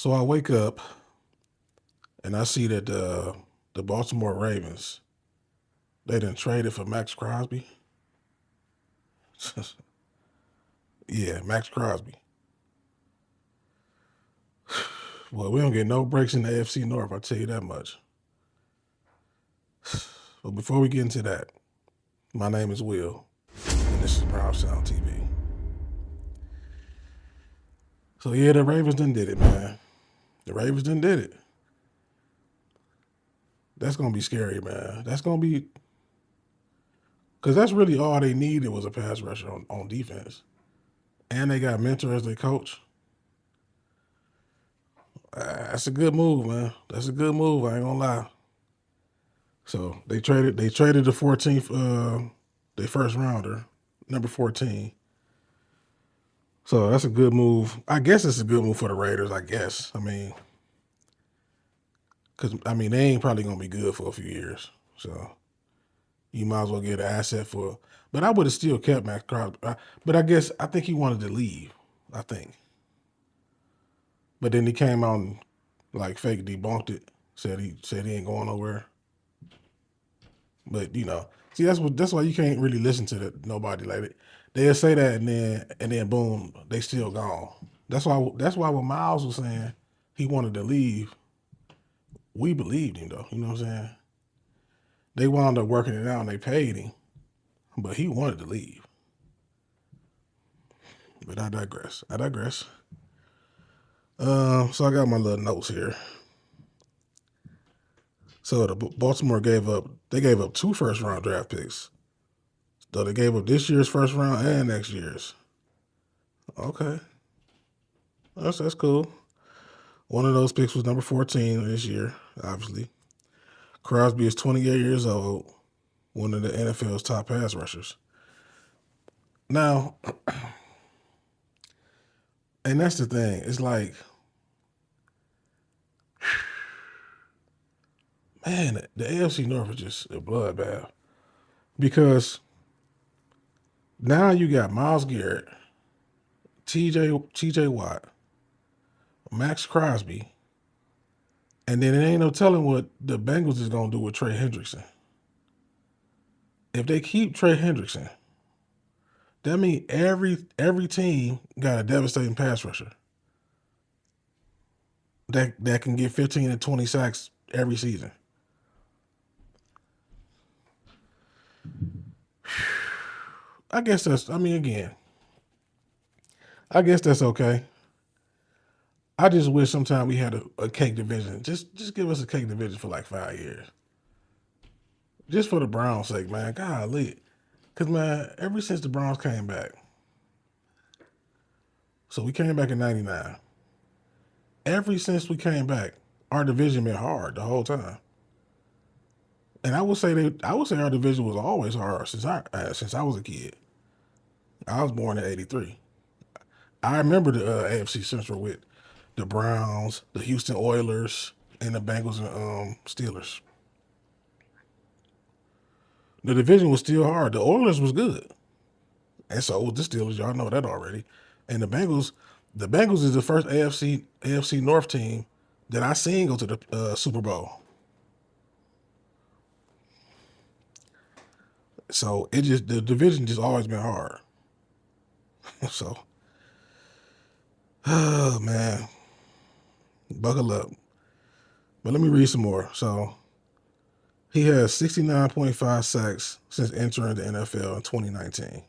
So I wake up and I see that the Baltimore Ravens, they done traded for Maxx Crosby. Yeah, Maxx Crosby. Well, we don't get no breaks in the AFC North, I'll tell you that much. But before we get into that, my name is Will, and this is Brownstown TV. So yeah, the Ravens done did it, man. The Ravens done did it. That's gonna be scary, man. That's gonna be because that's really all they needed was a pass rusher on defense, and they got Mentor as their coach. That's a good move, man. That's a good move. I ain't gonna lie. So they traded the 14th, their first rounder, number 14. So that's a good move. I guess it's a good move for the Raiders. I guess. I mean, because they ain't probably gonna be good for a few years. So you might as well get an asset for. But I would have still kept Maxx Crosby. But I think he wanted to leave. I think. But then he came out and like fake debunked it. Said he ain't going nowhere. But see that's why you can't really listen to nobody like it. They'll say that and then boom, they still gone. That's why when Myles was saying he wanted to leave, we believed him though. You know what I'm saying? They wound up working it out and they paid him, but he wanted to leave. But I digress. So I got my little notes here. So the Baltimore gave up 2 first-round draft picks. So they gave up this year's first round and next year's. Okay. That's cool. One of those picks was number 14 this year, obviously. Crosby is 28 years old, one of the NFL's top pass rushers. Now, and that's the thing. It's like, man, the AFC North is just a bloodbath. Because now you got Myles Garrett, TJ Watt, Maxx Crosby, and then it ain't no telling what the Bengals is going to do with Trey Hendrickson. If they keep Trey Hendrickson, that means every team got a devastating pass rusher that can get 15 to 20 sacks every season. I guess that's okay. I just wish sometime we had a cake division. Just give us a cake division for like 5 years. Just for the Browns' sake, man. Golly. Because, man, ever since the Browns came back, so we came back in 99. Ever since we came back, our division been hard the whole time. And I would say our division was always hard since I was a kid. I was born in '83. I remember the AFC Central with the Browns, the Houston Oilers, and the Bengals and Steelers. The division was still hard. The Oilers was good, and so was the Steelers. Y'all know that already. And the Bengals is the first AFC North team that I seen go to the Super Bowl. So the division just always been hard. So, oh man, buckle up. But let me read some more. So he has 69.5 sacks since entering the NFL in 2019.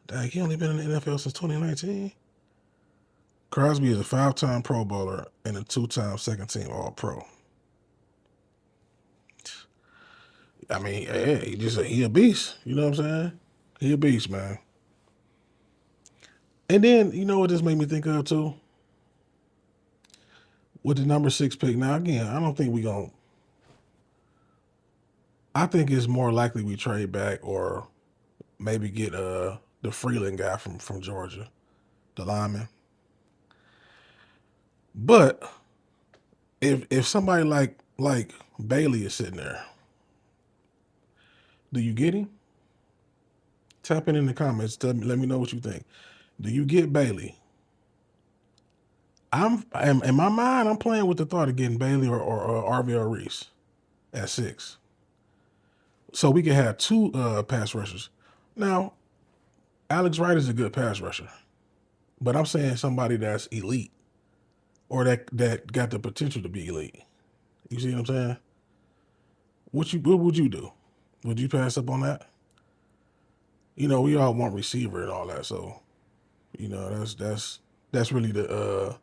Dang, he only been in the NFL since 2019? Crosby is a 5-time Pro Bowler and a 2-time second-team All-Pro. Hey, he a beast. You know what I'm saying? He a beast, man. And then, you know what this made me think of, too? With the number 6 pick. Now, again, I don't think I think it's more likely we trade back or maybe get the Freeland guy from Georgia, the lineman. But if somebody like Bailey is sitting there, do you get him? Tap in the comments. Let me know what you think. Do you get Bailey? In my mind, I'm playing with the thought of getting Bailey or RVL Reese at 6. So we can have 2 pass rushers. Now, Alex Wright is a good pass rusher, but I'm saying somebody that's elite or that got the potential to be elite. You see what I'm saying? What would you do? Would you pass up on that? We all want receiver and all that, so that's really the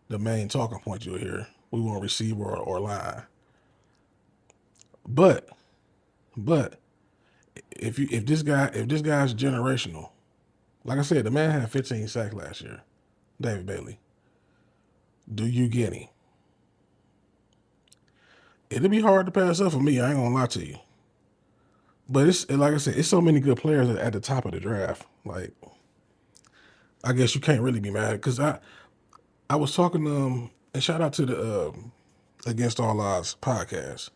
main talking point you'll hear. We want receiver or line. But if this guy's generational, like I said, the man had 15 sacks last year, David Bailey. Do you get him? It'll be hard to pass up for me. I ain't gonna lie to you. But it's like I said, it's so many good players at the top of the draft. Like, I guess you can't really be mad because I was talking to and shout out to the Against All Odds podcast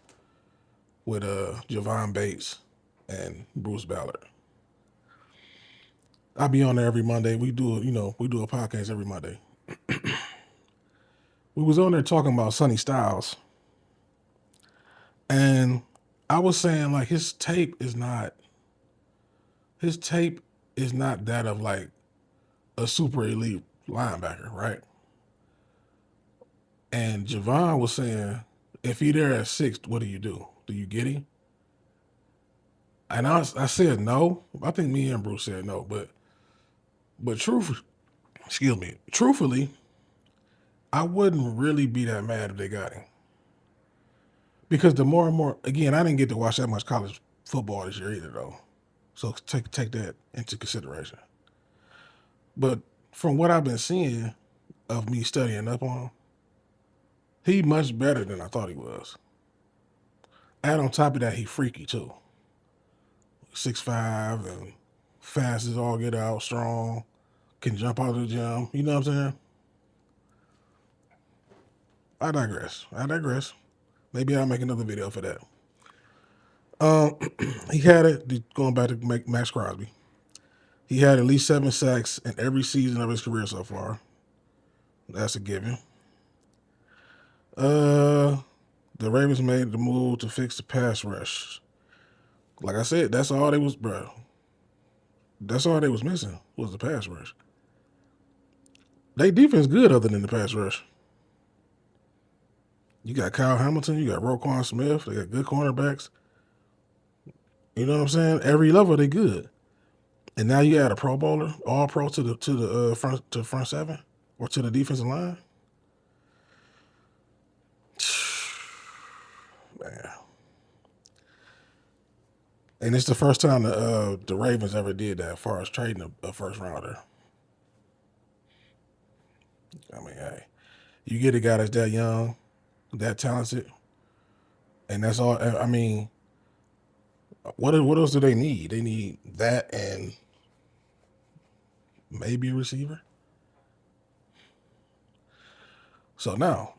with Javon Bates and Bruce Ballard. I'll be on there every Monday. We do a podcast every Monday. We was on there talking about Sonny Styles, and I was saying like his tape is not that of like a super elite linebacker, right? And Javon was saying, if he there at 6, what do you do? Do you get him? And I said no. I think me and Bruce said no, but truthfully, I wouldn't really be that mad if they got him. Because the more and more, again, I didn't get to watch that much college football this year either, though. So take that into consideration. But from what I've been seeing of me studying up on him, he much better than I thought he was. And on top of that, he freaky too. 6'5" and fast as all get out, strong, can jump out of the gym. You know what I'm saying? I digress. Maybe I'll make another video for that. He had it, going back to Maxx Crosby. He had at least 7 sacks in every season of his career so far. That's a given. The Ravens made the move to fix the pass rush. Like I said, that's all they was missing was the pass rush. They defense good other than the pass rush. You got Kyle Hamilton, you got Roquan Smith, they got good cornerbacks. You know what I'm saying? Every level they good. And now you add a Pro Bowler, all pro to the front 7 or to the defensive line. Man. And it's the first time the Ravens ever did that as far as trading a first rounder. I mean, hey, you get a guy that's that young, that talented, and that's all. I mean, what else do they need? They need that and maybe a receiver. So now,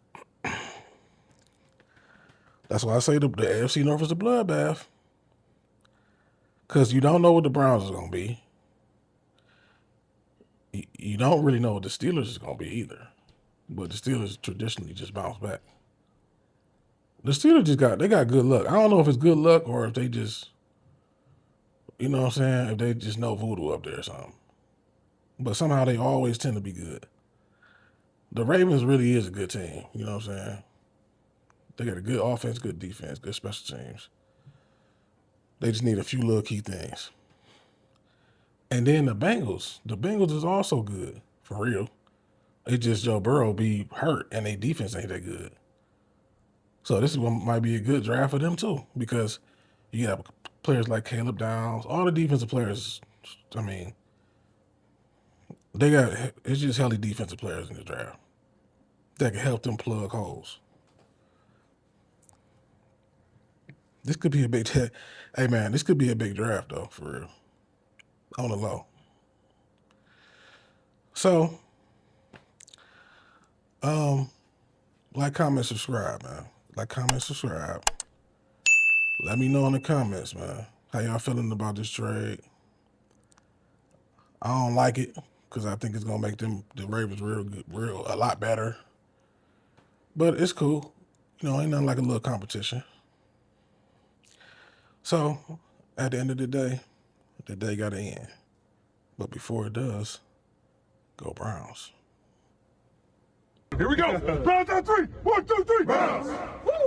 that's why I say the AFC North is a bloodbath. Because you don't know what the Browns is going to be. You don't really know what the Steelers is going to be either. But the Steelers traditionally just bounce back. The Steelers they got good luck. I don't know if it's good luck or if they just, you know what I'm saying, if they just know voodoo up there or something. But somehow they always tend to be good. The Ravens really is a good team, you know what I'm saying? They got a good offense, good defense, good special teams. They just need a few little key things. And then the Bengals is also good, for real. It's just Joe Burrow be hurt and their defense ain't that good. So this might be a good draft for them too, because you have players like Caleb Downs, all the defensive players. I mean, it's just healthy defensive players in the draft that can help them plug holes. This could be a big hey man, this could be a big draft though, for real. On the low. So, like, comment, subscribe, man. Like, comment, subscribe. Let me know in the comments, man. How y'all feeling about this trade? I don't like it because I think it's gonna make the Ravens a lot better. But it's cool, you know. Ain't nothing like a little competition. So at the end of the day got to end. But before it does, go Browns. Here we go. Browns on 3. 1, 2, 3. Browns. Woo!